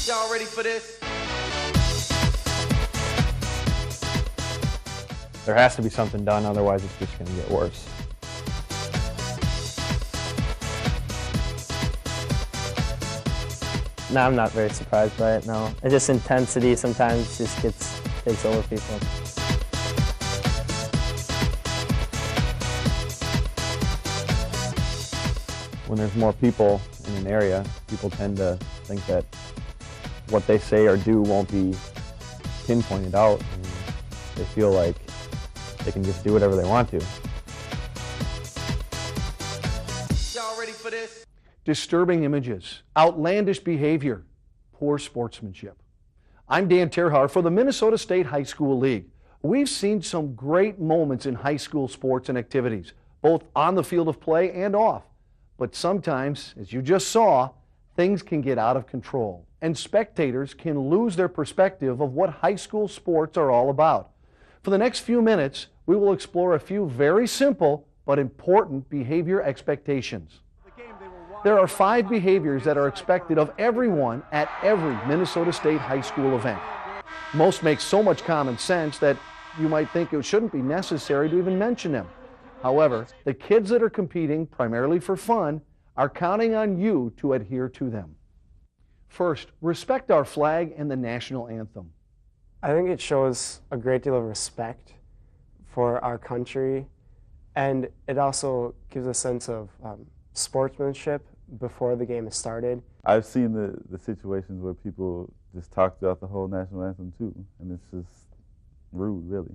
Y'all ready for this? There has to be something done, otherwise it's just going to get worse. No, I'm not very surprised by it, no. It's just intensity sometimes just takes over people. When there's more people in an area, people tend to think that what they say or do won't be pinpointed out, and they feel like they can just do whatever they want to. Y'all ready for this? Disturbing images, outlandish behavior, poor sportsmanship. I'm Dan Terhar for the Minnesota State High School League. We've seen some great moments in high school sports and activities, both on the field of play and off. But sometimes, as you just saw, things can get out of control, and spectators can lose their perspective of what high school sports are all about. For the next few minutes, we will explore a few very simple but important behavior expectations. There are 5 behaviors that are expected of everyone at every Minnesota State high school event. Most make so much common sense that you might think it shouldn't be necessary to even mention them. However, the kids that are competing primarily for fun are counting on you to adhere to them. First, respect our flag and the national anthem. I think it shows a great deal of respect for our country, and it also gives a sense of sportsmanship before the game has started. I've seen the situations where people just talk throughout the whole national anthem too, and it's just rude, really.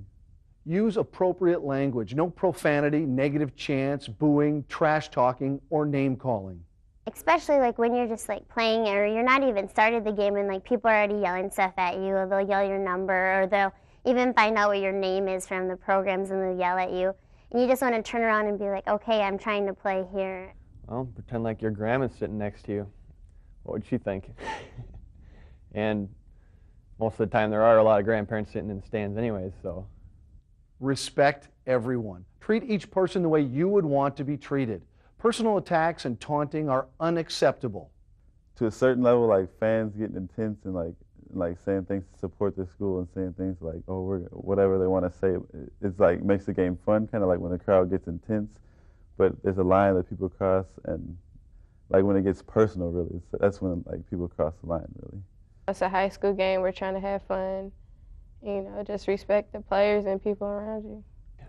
Use appropriate language, no profanity, negative chants, booing, trash talking, or name calling. Especially like when you're just like playing or you're not even started the game and like people are already yelling stuff at you, or they'll yell your number, or they'll even find out what your name is from the programs and they'll yell at you. And you just want to turn around and be like, okay, I'm trying to play here. Well, pretend like your grandma's sitting next to you. What would she think? And most of the time there are a lot of grandparents sitting in the stands anyways, so. Respect everyone. Treat each person the way you would want to be treated. Personal attacks and taunting are unacceptable. To a certain level, like fans getting intense and like saying things to support their school and saying things like, oh, whatever they want to say, it's like makes the game fun, kind of like when the crowd gets intense. But there's a line that people cross, and like when it gets personal, really, that's when like people cross the line, really. It's a high school game. We're trying to have fun. You know, just respect the players and people around you.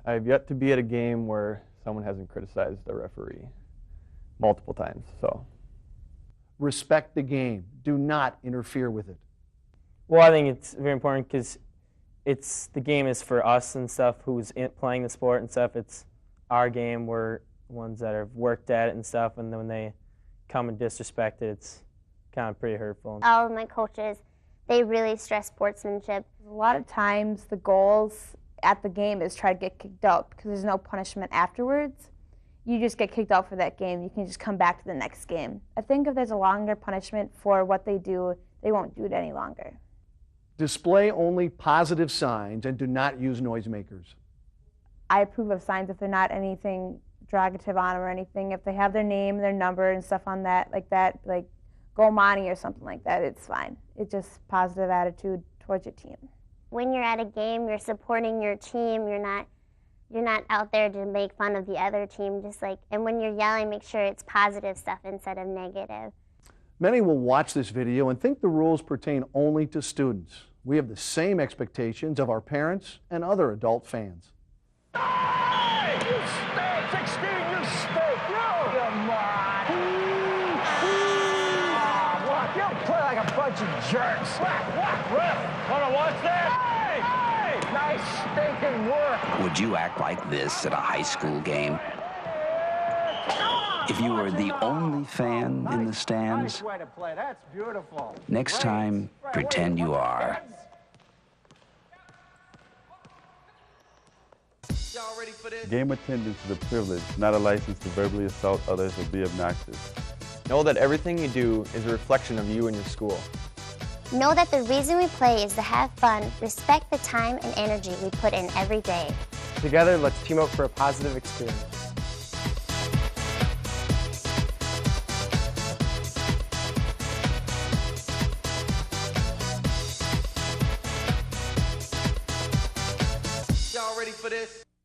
I've yet to be at a game where someone hasn't criticized the referee multiple times, so. Respect the game. Do not interfere with it. Well, I think it's very important because the game is for us and stuff, who's playing the sport and stuff. It's our game. We're ones that have worked at it and stuff, and then when they come and disrespect it, it's kind of pretty hurtful. All of my coaches, they really stress sportsmanship. A lot of times the goals at the game is try to get kicked out because there's no punishment afterwards. You just get kicked out for that game. You can just come back to the next game. I think if there's a longer punishment for what they do, they won't do it any longer. Display only positive signs and do not use noisemakers. I approve of signs if they're not anything derogative on them or anything. If they have their name, their number, and stuff on that, like Go Monty or something like that, it's fine. It's just positive attitude towards your team. When you're at a game, you're supporting your team. You're not out there to make fun of the other team. And when you're yelling, make sure it's positive stuff instead of negative. Many will watch this video and think the rules pertain only to students. We have the same expectations of our parents and other adult fans. Hey, you stink! 16, you stink! You! Come on! What? You play like a bunch of jerks! What? Ref! Wanna watch that? Hey! Hey! Nice stinking work! Would you act like this at a high school game? If you were the only fan in the stands, Nice way to play. That's beautiful. next time, pretend you are. Y'all ready for this? Game attendance is a privilege, not a license to verbally assault others or be obnoxious. Know that everything you do is a reflection of you and your school. Know that the reason we play is to have fun, respect the time and energy we put in every day. Together, let's team up for a positive experience. for this?